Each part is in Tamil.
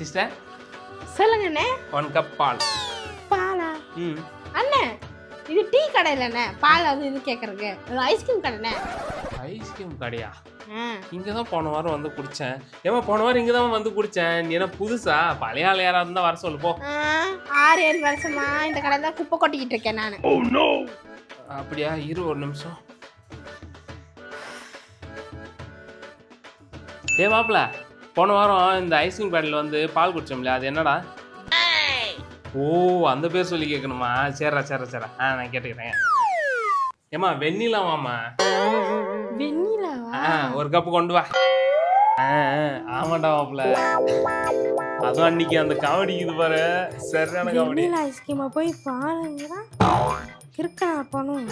சிஸ்டர் சொல்லுங்க அண்ணே. 1 கப் பால். பாலா? ம். அண்ணே இது டீ கடை இல்லைண்ணே, பால் அது இது கேட்குறக்கு. அது ஐஸ்கிரீம் கடைண்ணே. ஐஸ்கிரீம் கடையா? ஆ இங்கே தான் போன வாரம் வந்து குடித்தேன். ஏமா போன வாரம் இங்கே தான் வந்து குடித்தேன். நீ என்ன புதுசா? பழைய ஆள் யாராவது இருந்தால் வர சொல்லு போ. 6-7 வருஷமா இந்த கடையில் தான் குப்பை கொட்டிக்கிட்டு இருக்கேன் நான். அப்படியா? இரு ஒரு நிமிஷம். ஏ மாப்பிள்ள, போன வாரம் இந்த ஐஸ்கிரீம் கடையில் வந்து பால் குடிச்சோம்ல, அது என்னடா? ஓ, அந்த பேர் சொல்லி கேட்கணுமா? சரிடா சரிடா சரிடா. நான் கேட்டுக்கிறேன். ஏமா வெண்ணிலா மாமா. வெண்ணிலாவா? ஒரு கப்பு கொண்டு வா. ஆமாண்டா மாப்பிள்ள, அதுவும் அன்னைக்கு அந்த காமெடி இது பாரு, சரியான காமெடி. வெண்ணிலா ஐஸ்கிரீமா போய் பாருங்கடா. இருக்கா பணம்?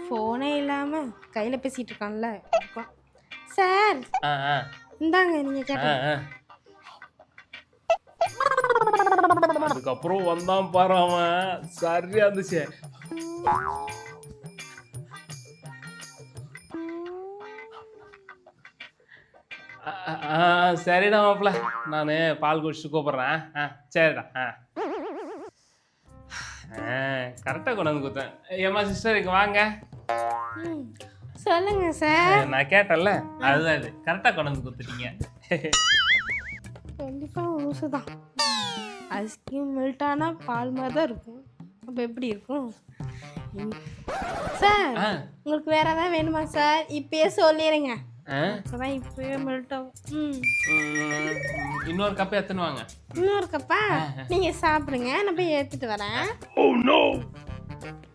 ஃபோனே இல்லாம கையில பேசிட்டு இருக்கான்ல. சார் இந்தாங்க நீங்க கேட்ட. அதுக்கப்புறம் வந்தான் பாரு அவன், சரியா இருந்துச்சு. சரிடா மாப்பிள்ள, நான் பால் குடிச்சிட்டு கூப்பிட்றேன். சரிடா. கரெக்டாக கொண்டு வந்து கொடுத்தேன். ஏமா சிஸ்டர் இங்கே வாங்க. சொல்லுங்க சார். நான் கேட்டேன்ல, அதுதான் இது. கரெக்டாக கொண்டு வந்து கொடுத்துட்டீங்க. கண்டிப்பாக லூசு தான். ஐஸ்கிரீம் மெல்ட் ஆனால் பால் மாதிரி தான் இருக்கும். அப்போ எப்படி இருக்கும் சார்? உங்களுக்கு வேற ஏதாவது வேணுமா சார்? இப்பயே சொல்லிடுங்க, அப்போதான் இப்பயே மெல்ட் ஆகும். இன்னொரு கப்பை எத்தனை வாங்க. இன்னொரு கப்பா? நீங்கள் சாப்பிடுங்க, நான் போய் எடுத்துட்டு வரேன்.